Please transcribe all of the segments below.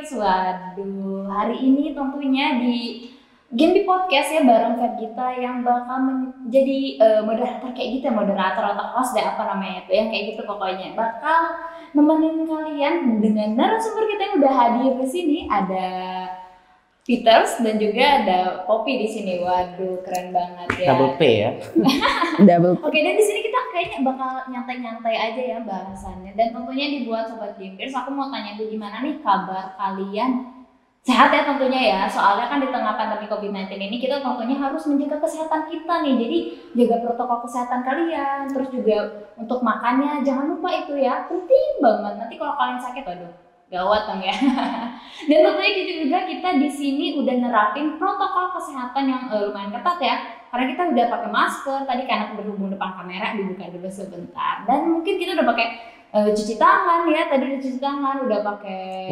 Gamers. Waduh, hari ini tentunya di Genbi Podcast ya bareng Vergita yang bakal menjadi moderator kayak gitu ya, moderator atau host deh apa namanya itu yang kayak gitu pokoknya bakal nemenin kalian dengan narasumber kita yang udah hadir di sini. Ada Peters dan juga ada Poppy di sini. Waduh, keren banget ya. Double P ya. Double P. Oke, dan di sini kita kayaknya bakal nyantai-nyantai aja ya bahasannya. Dan tentunya dibuat Sobat Gamers, aku mau tanya dulu gimana nih kabar kalian? Sehat ya tentunya ya, soalnya kan di tengah pandemi COVID-19 ini kita tentunya harus menjaga kesehatan kita nih. Jadi jaga protokol kesehatan kalian, terus juga untuk makannya jangan lupa itu ya, penting banget. Nanti kalau kalian sakit, waduh, gawat dong ya. Dan tentunya juga kita di sini udah nerapin protokol kesehatan yang lumayan ketat ya. Karena kita udah pakai masker, tadi karena berhubung depan kamera dibuka dulu sebentar. Dan mungkin kita udah pakai cuci tangan ya, tadi udah cuci tangan, udah pakai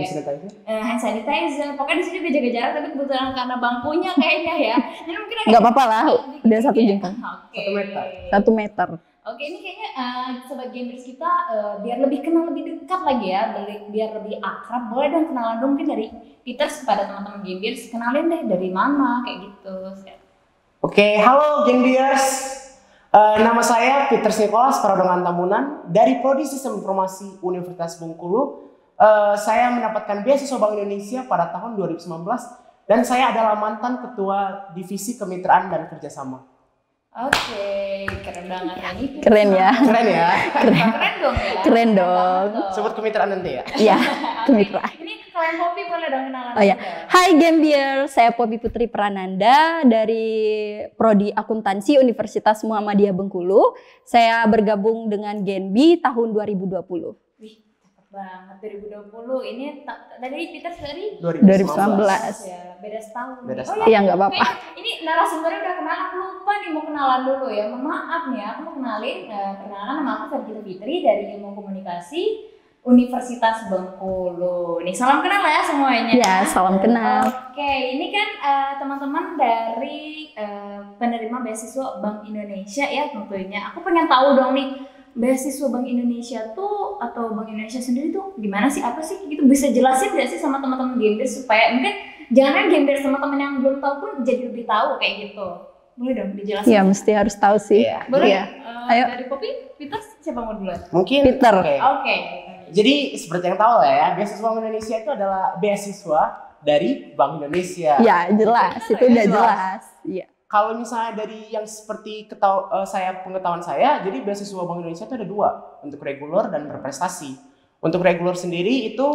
hand sanitizer. Pokoknya di sini udah jaga jarak, tapi kebetulan karena bangkunya kayaknya ya. Jadi mungkin Nggak apa-apa lah, udah 1 jengkal. Oke. 1 meter. Oke, ini kayaknya Sobat Gamers kita biar lebih kenal lebih dekat lagi ya, biar lebih akrab. Boleh dong kenalan dong mungkin dari Peters kepada teman-teman Gamers, kenalin deh dari mana kayak gitu. Oke, halo Gamers. Nama saya Peters Nicholas Pradongan Tamunan dari Prodi Sistem Informasi Universitas Bengkulu. Saya mendapatkan beasiswa Bank Indonesia pada tahun 2019 dan saya adalah mantan Ketua Divisi Kemitraan dan Kerjasama. Oke, keren banget ya ini. Keren ya. Keren ya. Keren dong ya. Keren dong. Sebut kemitraan nanti ya. Iya, kemitraan. Ini kalian Poppy boleh dong kenalan. Oh ya. Hai Gambier, saya Poppy Putri Prananda dari Prodi Akuntansi Universitas Muhammadiyah Bengkulu. Saya bergabung dengan Genbi tahun 2020. Wih, cepet banget 2020. Ini tadi Peter dari 2019. Ya, beda setahun. Beda Oh setahun. Iya, nggak apa-apa. Ini narasumbernya udah kenalan, aku lupa nih mau kenalan dulu ya. Mohon maaf nih, aku mau kenalin. Perkenalkan nama aku Vergita Fitri dari Ilmu Komunikasi Universitas Bengkulu. Nih salam kenal ya semuanya. Ya, salam kenal. Oke, ini kan teman-teman dari penerima beasiswa Bank Indonesia ya tentunya. Aku pengen tahu dong nih, beasiswa Bank Indonesia tuh atau Bank Indonesia sendiri tuh gimana sih, apa sih gitu, bisa jelasin gak sih sama teman-teman Gamers supaya mungkin jangan Gamers teman-teman yang belum tahu pun jadi lebih tahu kayak gitu. Boleh dong dijelasin? Iya, mesti harus tahu sih. Iya. Boleh? Iya. Ayo. Ayo. Dari Poppy, Peter siapa mau duluan? Mungkin Peter. Oke. Jadi seperti yang tahu lah ya, beasiswa Bank Indonesia itu adalah beasiswa dari Bank Indonesia. Ya, jelas. Itu udah jelas. Iya. Kalau misalnya dari yang seperti pengetahuan saya, jadi beasiswa Bank Indonesia itu ada 2, untuk reguler dan berprestasi. Untuk reguler sendiri itu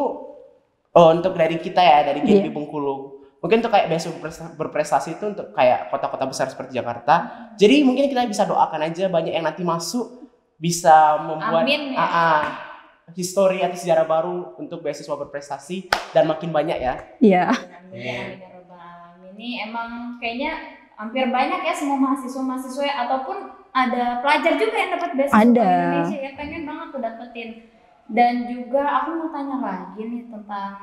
untuk dari kita ya, dari Genbi Bengkulu. Mungkin untuk kayak beasiswa berprestasi itu untuk kayak kota-kota besar seperti Jakarta. Jadi mungkin kita bisa doakan aja banyak yang nanti masuk bisa membuat histori atau sejarah baru untuk beasiswa berprestasi dan makin banyak ya. Iya. Ini emang kayaknya hampir banyak ya semua mahasiswa ataupun ada pelajar juga yang dapat beasiswa Bank Indonesia ya, pengen banget tuh dapetin. Dan juga aku mau tanya lagi nih tentang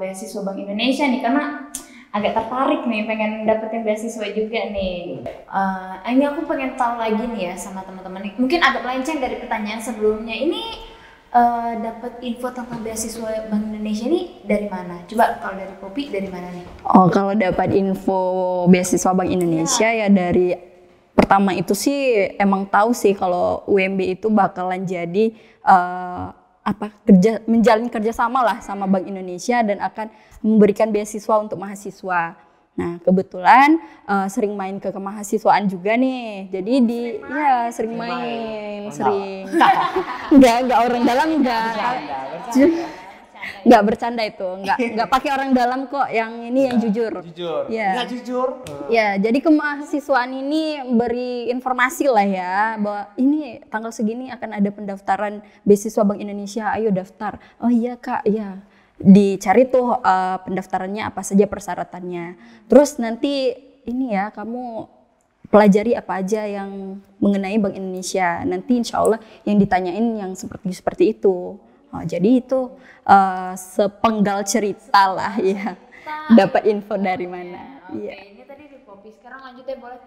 beasiswa Bank Indonesia nih, karena agak tertarik nih pengen dapetin beasiswa juga nih. Ini aku pengen tahu lagi nih ya sama teman-teman nih. Mungkin agak melenceng dari pertanyaan sebelumnya. Ini dapat info tentang beasiswa Bank Indonesia ini dari mana? Coba kalau dari Poppy dari mana nih? Oh, kalau dapat info beasiswa Bank Indonesia ya dari pertama itu sih emang tahu sih kalau UMB itu bakalan jadi menjalin kerjasama lah sama Bank Indonesia dan akan memberikan beasiswa untuk mahasiswa. Nah, kebetulan sering main ke kemahasiswaan juga nih. Jadi sering main. Enggak orang dalam enggak bercanda itu. Enggak pakai orang dalam kok, yang ini yang jujur. Ya. Enggak jujur. Ya, jadi kemahasiswaan ini beri informasi lah ya bahwa ini tanggal segini akan ada pendaftaran beasiswa Bank Indonesia. Ayo daftar. Oh iya, Kak. Iya. Dicari tuh pendaftarannya apa saja persyaratannya. Terus nanti ini ya kamu pelajari apa aja yang mengenai Bank Indonesia. Nanti insya Allah yang ditanyain yang seperti itu. Jadi itu sepenggal cerita lah ya. Dapat info dari mana? Iya. Ini tadi di Poppy. Sekarang lanjut ya, boleh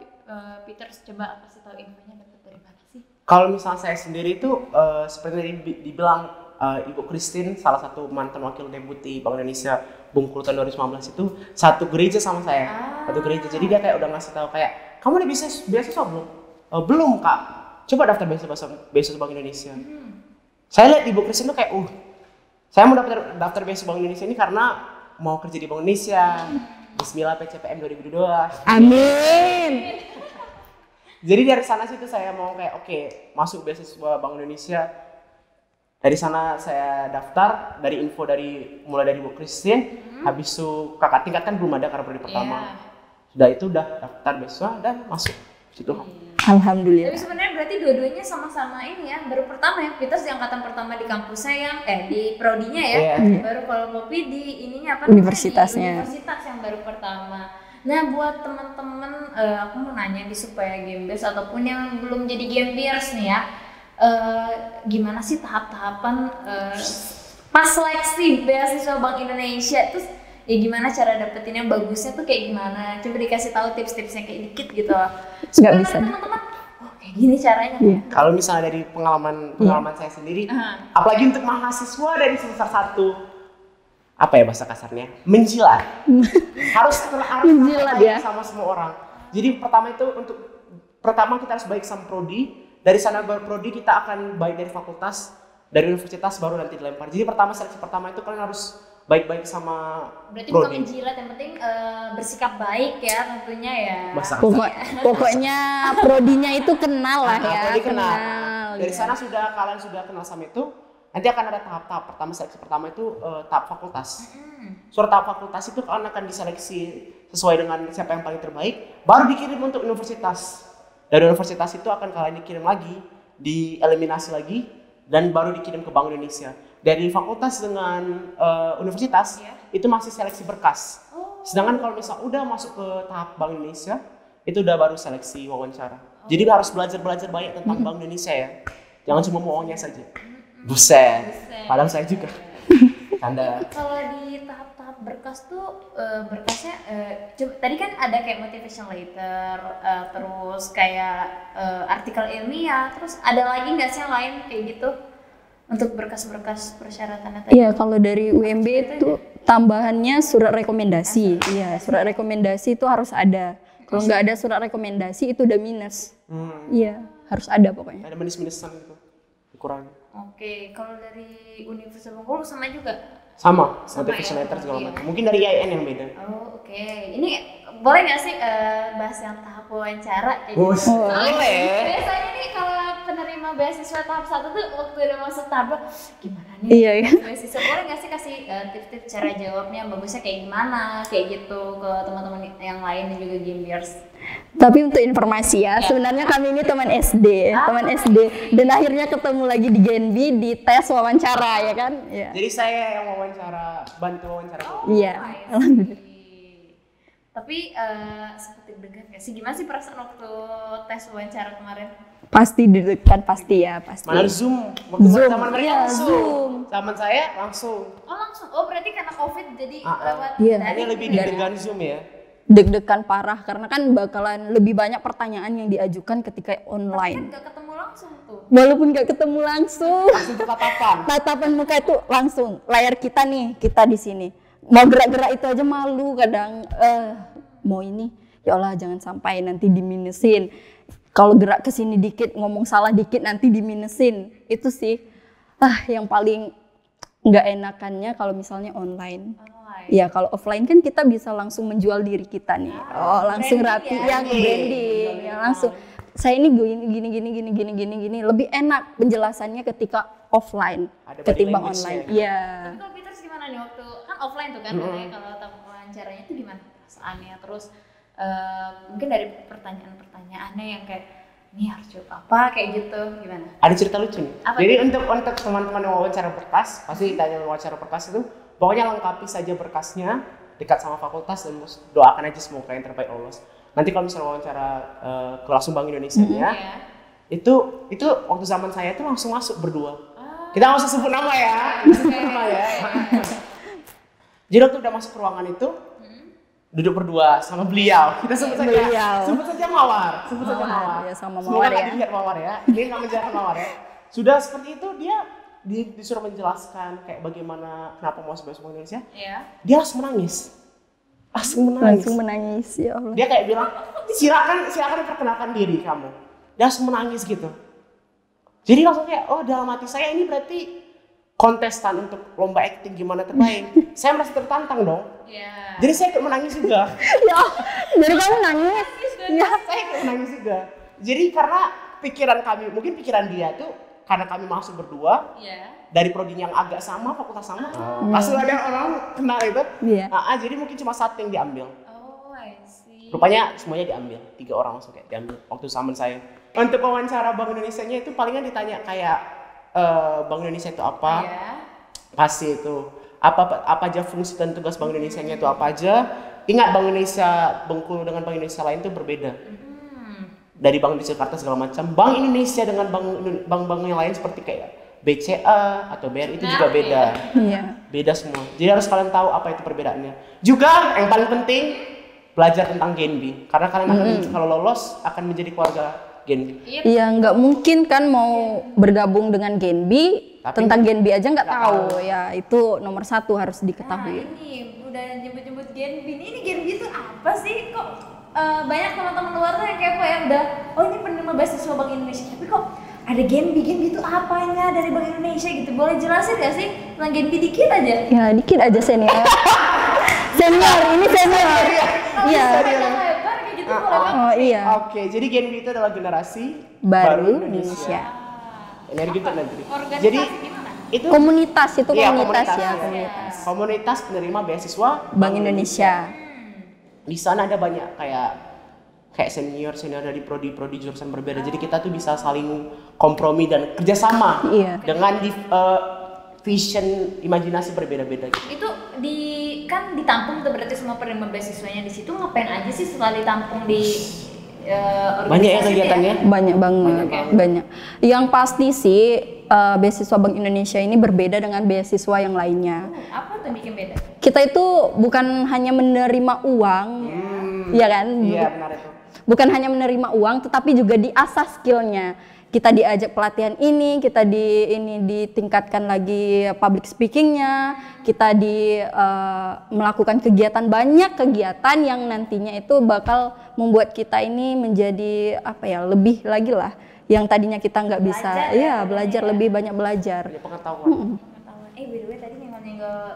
Peter coba kasih tahu infonya dapat dari mana sih? Kalau misalnya saya sendiri itu seperti dibilang Ibu Christine, salah satu mantan wakil deputi Bank Indonesia Bengkulu tahun 2019 itu satu gereja sama saya. Satu gereja. Jadi dia kayak udah ngasih tahu kayak, kamu udah beasiswa belum? Belum kak. Coba daftar beasiswa Bank Indonesia. Saya lihat Ibu Christine tuh kayak, saya mau daftar beasiswa Bank Indonesia ini karena mau kerja di Bank Indonesia. Bismillah PCPM 2022. Amin. Jadi dari sana sih saya mau kayak oke, masuk beasiswa Bank Indonesia. Dari sana saya daftar, mulai dari Bu Christine, habis itu kakak tingkat kan belum ada karena prodi pertama. Sudah itu udah daftar beasiswa dan masuk situ. Alhamdulillah. Tapi sebenarnya berarti dua-duanya sama-sama ini ya, baru pertama ya, kita yang angkatan pertama di kampusnya yang di prodinya ya, baru kalau Poppy di ininya apa? Universitasnya. Di universitas yang baru pertama. Nah buat teman-teman, aku mau nanya di supaya Gamers ataupun yang belum jadi Gamers nih ya, gimana sih tahap-tahapan pas seleksi beasiswa Bank Indonesia, terus ya gimana cara dapetinnya bagusnya tuh kayak gimana? Coba dikasih tahu tips-tipsnya kayak dikit gitu. Nggak bisa. Teman-teman, kayak gini caranya. Kalau misalnya dari pengalaman saya sendiri, apalagi untuk mahasiswa dari semester 1, apa ya bahasa kasarnya, menjilat. harus menjilat ya sama semua orang. Jadi pertama kita harus baik sama prodi. Dari sana baru prodi kita akan baik dari fakultas, dari universitas baru nanti dilempar. Jadi seleksi pertama itu kalian harus baik-baik sama berarti prodi. bukan menjilat, yang penting bersikap baik ya tentunya ya. Pokoknya prodinya itu kenal lah ya. Prodi kenal. Dari sana kalian sudah kenal sama itu, nanti akan ada tahap-tahap pertama. Seleksi pertama itu tahap fakultas. Surat tahap fakultas itu kalian akan diseleksi sesuai dengan siapa yang paling terbaik, baru dikirim untuk universitas. Dari universitas itu akan kalian dikirim lagi, dieliminasi lagi, dan baru dikirim ke Bank Indonesia. Dari fakultas dengan universitas itu masih seleksi berkas. Sedangkan kalau misalnya udah masuk ke tahap Bank Indonesia, itu udah baru seleksi wawancara. Jadi harus belajar banyak tentang Bank Indonesia ya. Jangan cuma maunya saja. Buset. Padahal saya juga. Tanda. Kalau di tahap-tahap berkas tuh berkasnya tadi kan ada kayak motivation letter, terus kayak artikel ilmiah, terus ada lagi nggak sih yang lain kayak gitu untuk berkas-berkas persyaratannya tadi? Iya, kalau dari UMB itu tambahannya surat rekomendasi. Iya, surat rekomendasi itu harus ada. Kalau nggak ada surat rekomendasi itu udah minus. Iya, harus ada pokoknya. Ada minus-minusan gitu, dikurangi. Oke, kalau dari Universitas Bengkulu sama juga? Sama motivation letter segala macam. Mungkin dari IAIN yang beda. Oke. Ini boleh nggak sih bahas yang tahap wawancara? Boleh. Biasanya nih kalau penerima beasiswa tahap 1 tuh waktu udah masuk tahap gimana nih? Iya. Beasiswa boleh nggak sih kasih tips-tips cara jawabnya bagusnya kayak gimana? Kayak gitu ke teman-teman yang lain dan juga Gamers. Tapi untuk informasi ya, sebenarnya kami ini teman SD, dan akhirnya ketemu lagi di Genbi di tes wawancara ya kan? Ya. Jadi saya yang bantu wawancara. Iya. Alhamdulillah. Tapi seperti deg-degan nggak sih? Gimana sih perasaan waktu tes wawancara kemarin? Pasti deg-degan, pasti. Mana Zoom? Zaman mereka langsung. Zaman saya langsung. Oh langsung. Oh berarti karena COVID jadi lewat. Iya. Ini lebih deg-degan Zoom ya. Deg-degan parah karena kan bakalan lebih banyak pertanyaan yang diajukan ketika online. Tapi kan gak ketemu langsung tuh. Walaupun gak ketemu langsung. Langsung tatapan muka itu langsung layar kita nih, kita di sini. Mau gerak-gerak itu aja malu kadang. Mau ini, ya Allah jangan sampai nanti diminusin. Kalau gerak ke sini dikit, ngomong salah dikit nanti diminusin. Itu sih yang paling nggak enakannya kalau misalnya online. Ya kalau offline kan kita bisa langsung menjual diri kita nih. Langsung rapi yang branding, yang langsung. Saya ini gini, lebih enak penjelasannya ketika offline ketimbang online. Iya. Tapi kalau Peter gimana nih waktu kan offline tuh kan kalau wawancaranya itu gimana perasaannya? Terus mungkin dari pertanyaan-pertanyaannya yang kayak ini harus jawab apa kayak gitu gimana? Ada cerita lucu nih. Jadi untuk teman-teman yang wawancara berkas, pasti ditanya wawancara berkas itu pokoknya lengkapi saja berkasnya, dekat sama fakultas dan doakan aja semoga yang terbaik lolos. Nanti kalau misalnya wawancara ke langsung Bank Indonesia itu waktu zaman saya itu langsung masuk berdua. Kita nggak usah sebut nama ya. Jadi waktu udah masuk ruangan itu duduk berdua sama beliau. Kita sebut saja Mawar. Ya, sama Semoga Mawar ya. Dilihat Mawar ya. Ini nggak menjelaskan Mawar ya. Sudah seperti itu dia disuruh menjelaskan kayak bagaimana kenapa mau sebagai Bank Indonesia, Iya. dia langsung menangis. Langsung menangis, ya Allah. Dia kayak bilang, silakan perkenalkan diri kamu. Dia langsung menangis gitu. Jadi langsung kayak, oh dalam hati saya ini berarti kontestan untuk lomba acting gimana terbaik. Saya merasa tertantang dong. Iya. Jadi saya ikut menangis juga. Ya, dari kamu nangis. Ya. Saya ikut menangis juga. Jadi karena mungkin pikiran dia tuh karena kami masuk berdua Iya. dari prodi yang agak sama, fakultas sama, langsung ada orang kenal itu. Iya. Jadi mungkin cuma satu yang diambil. Oh, I see. Rupanya semuanya diambil, 3 orang langsung kayak diambil waktu zaman saya. Untuk wawancara Bank Indonesia-nya itu palingan ditanya kayak Bank Indonesia itu apa? Iya. Pasti itu apa aja fungsi dan tugas Bank Indonesia-nya itu apa aja. Ingat Bank Indonesia Bengkulu dengan Bank Indonesia lain itu berbeda. Dari Bank Indonesia Jakarta segala macam. Bank Indonesia dengan bank-bank yang lain seperti kayak BCA atau BRI itu juga beda. Iya. Beda semua. Jadi harus kalian tahu apa itu perbedaannya. Juga yang paling penting belajar tentang Genbi. Karena kalian akan kalau lolos akan menjadi keluarga Genbi. Iya, nggak mungkin kan mau bergabung dengan Genbi, tentang Genbi aja nggak tahu. Ya, itu nomor 1 harus diketahui. Ini udah nyebut-nyebut Genbi. Ini Genbi itu apa sih? Kok banyak teman-teman luar tuh yang kepo ya udah, oh ini penerima beasiswa Bank Indonesia. Tapi kok ada Genbi itu apanya dari Bank Indonesia gitu? Boleh jelasin gak sih tentang Genbi dikit aja? Ya, dikit aja senior. Ini senior. Iya. Lebar kayak gitu boleh banget. Oh iya. Oke, jadi Genbi itu adalah generasi Baru Indonesia. Energi untuk negeri. Organisasi Jadi gimana? itu Komunitas itu iya, komunitas ya, iya. komunitas. Komunitas penerima beasiswa Bank Indonesia. Di sana ada banyak kayak senior dari prodi jurusan berbeda. Jadi kita tuh bisa saling kompromi dan kerjasama Iya. dengan vision imajinasi berbeda-beda. Itu kan ditampung tuh berarti semua penerima beasiswanya di situ ngapain aja sih setelah ditampung di organisasi? Banyak ya kegiatannya. Banyak banget, banyak. Yang pasti sih beasiswa Bank Indonesia ini berbeda dengan beasiswa yang lainnya. Apa tuh yang bikin beda? Kita itu bukan hanya menerima uang, ya kan? Iya, benar itu. Bukan hanya menerima uang, tetapi juga diasah skillnya. Kita diajak pelatihan ini, kita ditingkatkan lagi public speakingnya, kita melakukan banyak kegiatan yang nantinya itu bakal membuat kita ini menjadi lebih lagi lah. Yang tadinya kita nggak bisa, belajar lebih banyak belajar. Banyak pengetahuan. By the way tadi nyenggol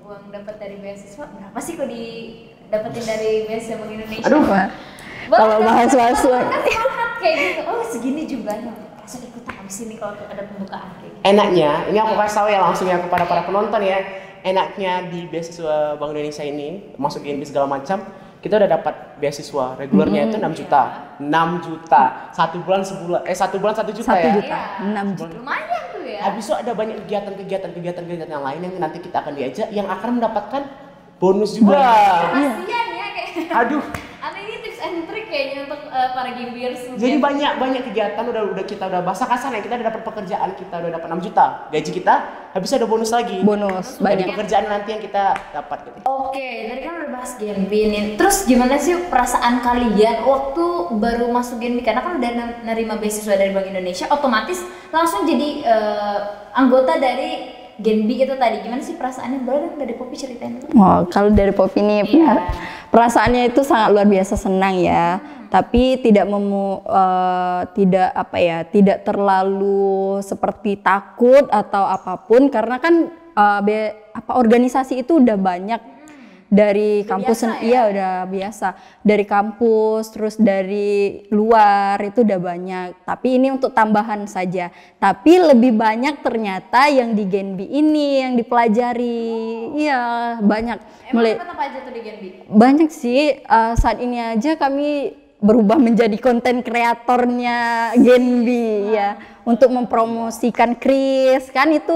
uang dapat dari beasiswa berapa sih kok didapetin dari beasiswa Bank Indonesia? Aduh, kalau bahas kan semangat kayak gitu. Oh segini jumlahnya. Langsung ikutan abis ini kalau ada pembukaan kayak gitu. Enaknya, ini aku kasih tahu ya langsung ya kepada para penonton ya. Enaknya di beasiswa Bank Indonesia ini, masuk GNB segala macam, kita udah dapat beasiswa regulernya itu 6 juta. 6 juta. 1 bulan 1 juta 1 ya. juta, 6 juta. Lumayan tuh ya. Habis itu ada banyak kegiatan yang lain yang nanti kita akan diajak yang akan mendapatkan bonus juga. Kasian ya kayak. Aduh. Aneh ini tips and trick kayaknya untuk para gamers. Jadi banyak kegiatan kita udah bahasa kasar ya, kita udah dapat pekerjaan, kita udah dapat 6 juta gaji kita, habis itu ada bonus lagi. Bonus Dari banyak. pekerjaan nanti yang kita dapat gitu. Oke, tadi kan udah bahas Genbi nih. Terus gimana sih perasaan kalian waktu baru masuk Genbi? Karena kan udah nerima beasiswa dari Bank Indonesia, otomatis langsung jadi anggota dari Genbi itu tadi. Gimana sih perasaannya? Boleh dong dari Poppy ceritain dulu. Oh, kalau dari Poppy nih, perasaannya itu sangat luar biasa senang ya. Tapi tidak terlalu seperti takut atau apapun karena kan organisasi itu udah banyak dari kampus, udah biasa. Dari kampus, terus dari luar itu udah banyak. Tapi ini untuk tambahan saja. Tapi lebih banyak ternyata yang di Genbi ini yang dipelajari. Iya, banyak. Emang apa aja tuh di Genbi? Banyak sih. Saat ini aja kami berubah menjadi konten kreatornya Genbi ya. Untuk mempromosikan Kris. Kan itu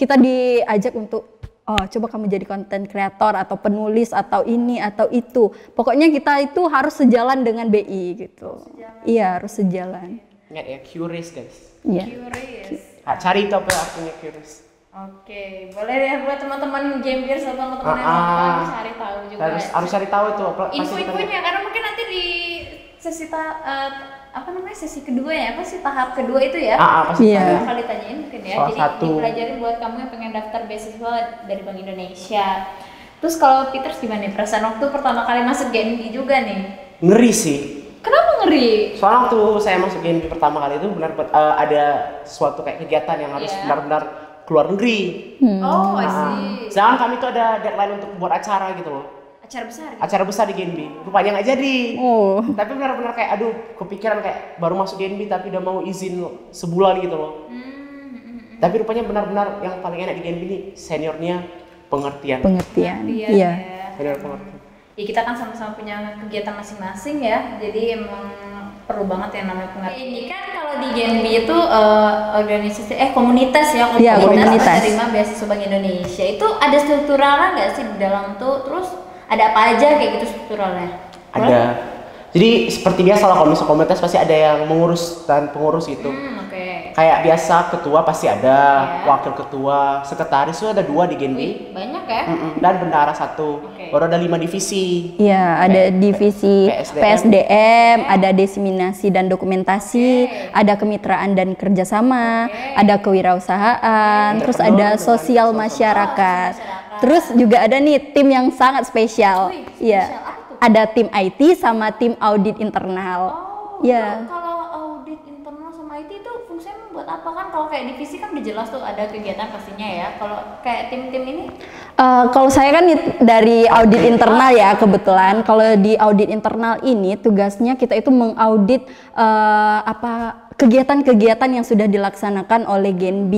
kita diajak untuk coba kamu jadi konten kreator atau penulis atau ini atau itu. Pokoknya kita itu harus sejalan dengan BI gitu. Iya, harus sejalan. Ingat ya, curious guys. Iya. Curious. Cari itu apa artinya curious. Oke, boleh deh buat teman-teman gamers atau teman-teman yang nonton cari tahu juga. Harus cari tahu itu apa. Info-infonya karena mungkin nanti di sesi apa namanya sesi kedua ya, apa sih tahap kedua itu ya? Pasti Iya. ada. Bakal ditanyain mungkin ya. Salah Jadi satu. dipelajarin buat kamu yang pengen daftar beasiswa dari Bank Indonesia. Terus kalau Peters gimana nih perasaan waktu pertama kali masuk GNB juga nih? Ngeri sih. Kenapa ngeri? Soalnya waktu saya masuk GNB pertama kali itu benar ada suatu kayak kegiatan yang harus Iya. benar-benar keluar negeri. Oh, I Nah, see. sedangkan kami tuh ada deadline untuk buat acara gitu loh. Acara besar gitu. Acara besar di GNB. Rupanya nggak jadi. Oh. Tapi benar-benar kayak aduh kepikiran kayak baru masuk GNB tapi udah mau izin sebulan gitu loh. Tapi rupanya benar-benar yang paling enak di GNB ini seniornya pengertian. Pengertian. Iya. Iya. Senior pengertian. Ya kita kan sama-sama punya kegiatan masing-masing ya. Jadi emang perlu banget yang namanya pengertian. Ini kan kalau di GNB itu organisasi komunitas ya, Iya, komunitas. penerima beasiswa Bank Indonesia. Itu ada strukturalnya nggak sih di dalam tuh? Terus ada apa aja kayak gitu strukturalnya? Ada. Jadi seperti biasa lah kalau misalnya komunitas pasti ada yang mengurus dan pengurus gitu. Oke. Kayak biasa ketua pasti ada, Ya. wakil ketua, sekretaris itu ada 2 di GNB. Wih, banyak ya? Dan bendahara 1. Oke. Baru ada 5 divisi. Iya, ada divisi PSDM. PSDM, ada diseminasi dan dokumentasi, ada kemitraan dan kerjasama, ada kewirausahaan, terus ada sosial masyarakat. Terus juga ada nih tim yang sangat spesial. Wih, Iya. spesial apa tuh? Ada tim IT sama tim audit internal. Oh, Iya. itu kalau audit internal sama IT itu fungsinya buat apa kan? Kalau kayak divisi kan udah jelas tuh ada kegiatan pastinya ya. Kalau kayak tim-tim ini? Kalau saya kan dari audit internal ya kebetulan. Kalau di audit internal ini tugasnya kita itu mengaudit kegiatan-kegiatan yang sudah dilaksanakan oleh GNB,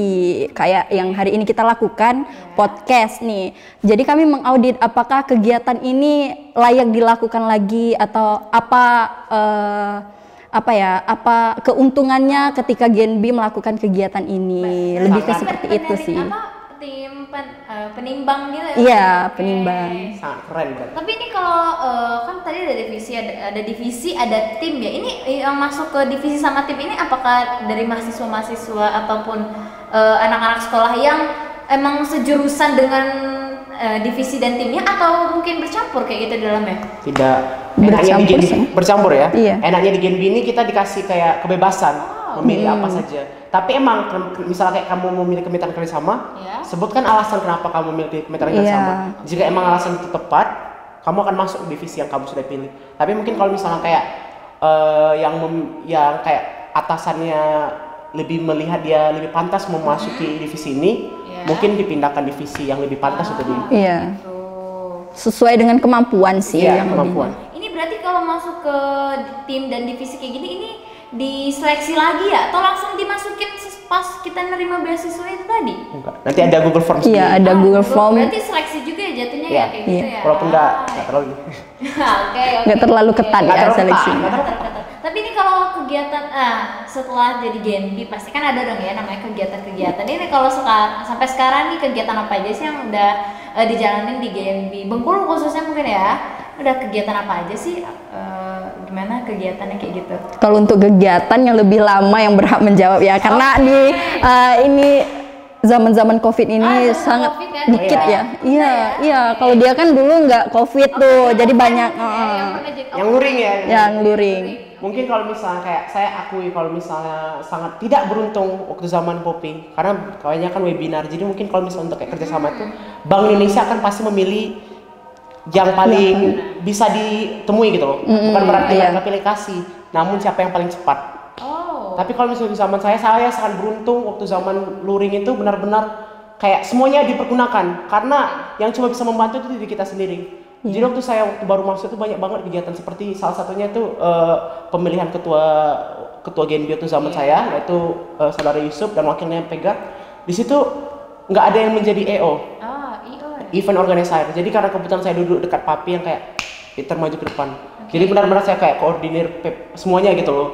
kayak yang hari ini kita lakukan podcast nih. Jadi kami mengaudit apakah kegiatan ini layak dilakukan lagi atau apa keuntungannya ketika GNB melakukan kegiatan ini. Lebih ke Sangat. seperti itu sih. Tim penimbang gitu ya? Iya, Oke. penimbang. Sangat keren berarti. Tapi ini kalau kan tadi ada divisi, ada tim ya. Ini yang masuk ke divisi sama tim ini apakah dari mahasiswa-mahasiswa ataupun anak-anak sekolah yang emang sejurusan dengan divisi dan timnya atau mungkin bercampur kayak gitu di dalamnya? Tidak. Enaknya di Bercampur GNB sih. bercampur ya. Iya. Enaknya di GNB ini kita dikasih kayak kebebasan memilih apa saja. Tapi emang misalnya kayak kamu memilih kemitraan kerjasama, Iya. sebutkan alasan kenapa kamu memilih kemitraan kerjasama. Jika emang alasan itu tepat, kamu akan masuk divisi yang kamu sudah pilih. Tapi mungkin kalau misalnya kayak yang kayak atasannya lebih melihat dia lebih pantas memasuki divisi ini, Iya. mungkin dipindahkan divisi yang lebih pantas untuk dia. Iya. Tuh. Sesuai dengan kemampuan sih Iya, yang kemampuan. Ini berarti kalau masuk ke tim dan divisi kayak gini ini diseleksi lagi ya? Atau langsung dimasukin pas kita nerima beasiswa itu tadi? Enggak. Nanti ada Google Forms. Iya, ada Google Form. Berarti seleksi juga ya jatuhnya Iya. ya kayak gitu Iya. ya? Walaupun enggak terlalu. Oke. Nggak terlalu ketat Nggak ya terlalu seleksinya. ketat. Tapi ini kalau kegiatan setelah jadi GNB pasti kan ada dong ya namanya kegiatan-kegiatan. Ini kalau sampai sekarang nih kegiatan apa aja sih yang udah dijalanin di GNB Bengkulu khususnya mungkin ya? Udah kegiatan apa aja sih? Gimana kegiatannya kayak gitu? Kalau untuk kegiatan yang lebih lama yang berhak menjawab ya, karena ini zaman-zaman COVID ini zaman sangat COVID kan? dikit Iya. ya. Iya. Kalau dia kan dulu nggak COVID tuh, jadi banyak Yang luring ya. yang luring. Mungkin kalau misalnya kayak saya akui kalau misalnya sangat tidak beruntung waktu zaman Poppy karena kayaknya kan webinar. Jadi mungkin kalau misalnya untuk kayak kerjasama itu Bank Indonesia akan pasti memilih yang paling bisa ditemui gitu loh. Bukan berarti iya. mereka pilih kasih, namun siapa yang paling cepat. Oh. Tapi kalau misalnya di zaman saya sangat beruntung waktu zaman luring itu benar-benar kayak semuanya dipergunakan karena yang cuma bisa membantu itu diri kita sendiri. Jadi waktu saya baru masuk itu banyak banget kegiatan seperti salah satunya itu pemilihan ketua GNB itu zaman saya yaitu saudara Yusuf dan wakilnya Pegar. Di situ nggak ada yang menjadi EO, IO ya? event organizer. Jadi karena kebetulan saya duduk dekat papi yang kayak Peter maju ke depan. Jadi benar-benar saya kayak koordinir semuanya gitu loh.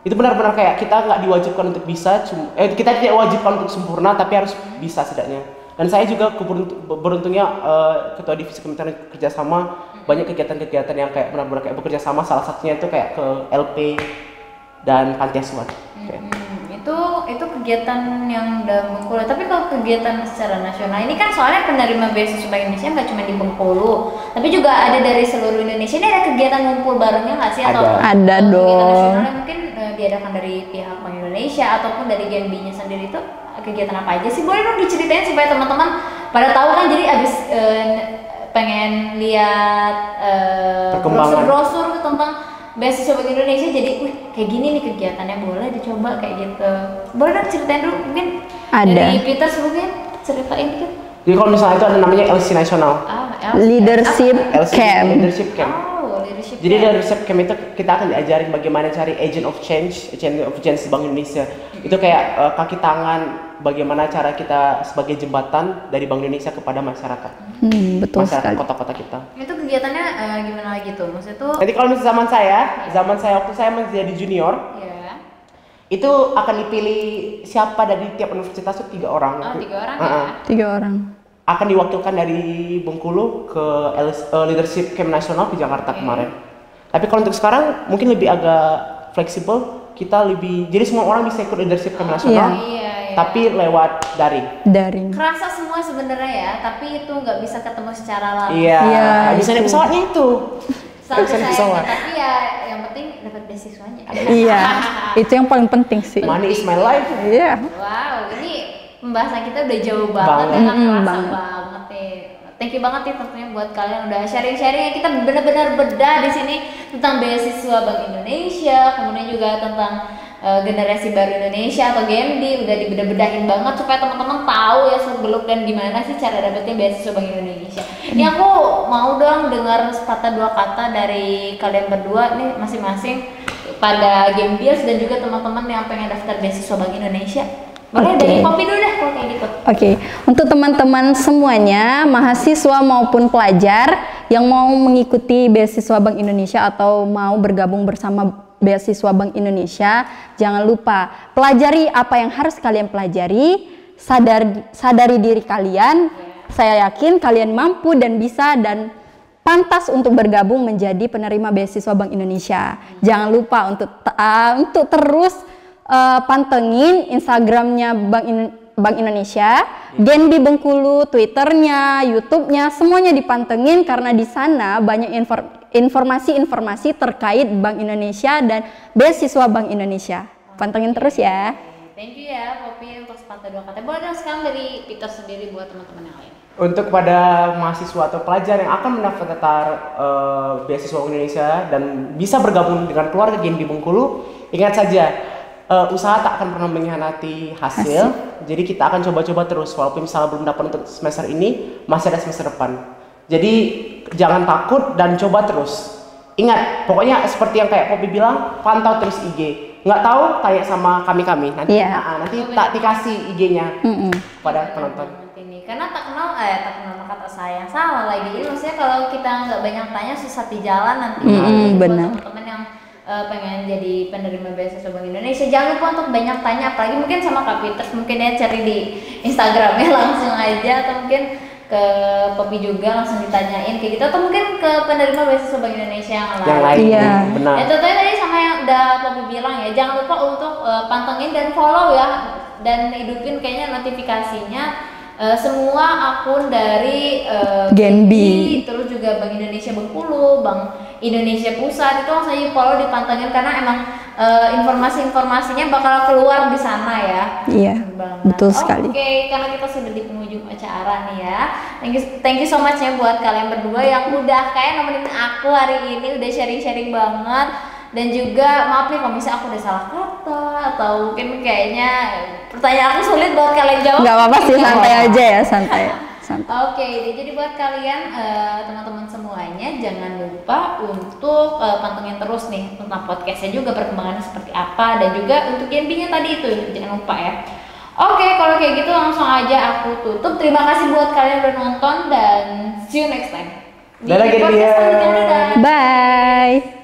Itu benar-benar kayak kita nggak diwajibkan untuk bisa, kita tidak diwajibkan untuk sempurna tapi harus bisa setidaknya. Dan saya juga beruntungnya ketua divisi Kementerian Kerjasama banyak kegiatan-kegiatan yang kayak benar-benar kayak bekerja sama, salah satunya itu kayak ke LP dan Panti Asuhan. Itu kegiatan yang dalam Bengkulu. Tapi kalau kegiatan secara nasional ini kan soalnya penerima beasiswa Bank Indonesia nggak cuma di Bengkulu, tapi juga ada dari seluruh Indonesia. Ini ada kegiatan ngumpul barengnya nggak sih? Atau Ada kegiatan dong. nasional yang mungkin diadakan dari pihak Bank Indonesia ataupun dari Genbi-nya sendiri itu kegiatan apa aja sih? Boleh dong diceritain supaya teman-teman pada tahu kan. Jadi abis pengen lihat Perkembangan. brosur tentang beasiswa Bank Indonesia, jadi wih kayak gini nih kegiatannya, boleh dicoba kayak gitu. Boleh dong ceritain dulu mungkin. Ada. Dari Peter mungkin ceritain dikit. Jadi kalau misalnya itu ada namanya LC Nasional. Leadership LC Camp. Leadership Camp. Oh, leadership. Jadi camp. dari leadership camp itu kita akan diajarin bagaimana cari agent of change Bank Indonesia. Itu kayak kaki tangan, bagaimana cara kita sebagai jembatan dari Bank Indonesia kepada masyarakat. Betul Masyarakat sekali. kota-kota kita. Itu kegiatannya gimana lagi tuh? Maksudnya tuh Nanti kalau misalnya zaman saya waktu saya menjadi junior, ya. itu akan dipilih siapa dari tiap universitas itu 3 orang. Oh, 3 orang Uh-uh. Tiga orang. Akan diwakilkan dari Bengkulu ke Leadership Camp Nasional ke Jakarta kemarin. Tapi kalau untuk sekarang mungkin lebih agak fleksibel, kita lebih jadi semua orang bisa ikut Leadership Camp Nasional, Iya. tapi lewat daring. Kerasa semua sebenarnya ya, tapi itu nggak bisa ketemu secara langsung. Iya, Iya, bisa naik itu. pesawatnya itu. Sampai Bisa naik saya, pesawat. tapi ya yang penting dapat beasiswanya. Iya, itu yang paling penting sih. Money is my life. Iya. Wow, ini pembahasan kita udah jauh banget ya, kan kerasa banget nih. Thank you banget nih tentunya buat kalian udah sharing-sharing ya. Kita benar-benar bedah di sini tentang beasiswa Bank Indonesia, kemudian juga tentang generasi baru Indonesia atau GMD, udah dibedah-bedahin banget supaya teman-teman tahu ya seluk-beluk dan gimana sih cara dapetnya beasiswa Bank Indonesia. Ini aku mau dong dengar sepatah dua kata dari kalian berdua nih masing-masing pada GMDers dan juga teman-teman yang pengen daftar beasiswa Bank Indonesia. Boleh Oke. dari Poppy dulu deh kalau kayak gitu. Oke, untuk teman-teman semuanya, mahasiswa maupun pelajar yang mau mengikuti beasiswa Bank Indonesia atau mau bergabung bersama beasiswa Bank Indonesia, jangan lupa pelajari apa yang harus kalian pelajari, sadari diri kalian. Saya yakin kalian mampu dan bisa dan pantas untuk bergabung menjadi penerima beasiswa Bank Indonesia. Jangan lupa untuk terus pantengin Instagramnya Bank Indonesia, Genbi Bengkulu, Twitternya, YouTube-nya, semuanya dipantengin karena di sana banyak informasi-informasi terkait Bank Indonesia dan beasiswa Bank Indonesia. Pantengin terus ya. Thank you ya Poppy untuk sepatah dua kata. Boleh dong sekarang dari Peter sendiri buat teman-teman yang lain. Untuk pada mahasiswa atau pelajar yang akan mendaftar beasiswa Bank Indonesia dan bisa bergabung dengan keluarga Genbi Bengkulu, ingat saja usaha tak akan pernah mengkhianati hasil. Jadi kita akan coba-coba terus walaupun misalnya belum dapat untuk semester ini, masih ada semester depan. Jadi jangan takut dan coba terus. Ingat, pokoknya seperti yang kayak Poppy bilang, pantau terus IG. Nggak tahu, tanya sama kami nanti. Iya. Nanti tak dikasih IG-nya pada penonton. Ini karena tak kenal kata saya yang salah lagi. Jadi maksudnya kalau kita nggak banyak tanya susah di jalan nanti. Buat benar. teman-teman yang pengen jadi penerima beasiswa Bank Indonesia, jangan lupa untuk banyak tanya, apalagi mungkin sama Kak Peter, mungkin ya cari di Instagramnya langsung aja, atau mungkin ke Poppy juga langsung ditanyain kayak gitu, atau mungkin ke penerima beasiswa Bank Indonesia yang lain. Iya. Benar. Ya tentunya tadi sama yang udah Poppy bilang ya, jangan lupa untuk pantengin dan follow ya, dan hidupin kayaknya notifikasinya semua akun dari Genbi, terus juga Bank Indonesia Bengkulu, Bank Indonesia Pusat, itu langsung aja follow, dipantengin karena emang informasi-informasinya bakal keluar di sana ya. Iya, betul sekali. Oke, karena kita sudah di penghujung acara nih ya. Thank you so much ya buat kalian berdua yang udah kayak nemenin aku hari ini, udah sharing-sharing banget. Dan juga maaf nih kalau misalnya aku udah salah kata atau mungkin kayaknya pertanyaan aku sulit buat kalian jawab. Nggak apa-apa sih, santai aja ya, santai. Oke, jadi buat kalian teman-teman semuanya jangan lupa untuk pantengin terus nih tentang podcastnya juga perkembangannya seperti apa, dan juga untuk Genbi-nya tadi itu jangan lupa ya. Oke, kalau kayak gitu langsung aja aku tutup. Terima kasih buat kalian udah nonton dan see you next time. Di Dadah, Genbi. podcast selanjutnya. Dadah. Bye.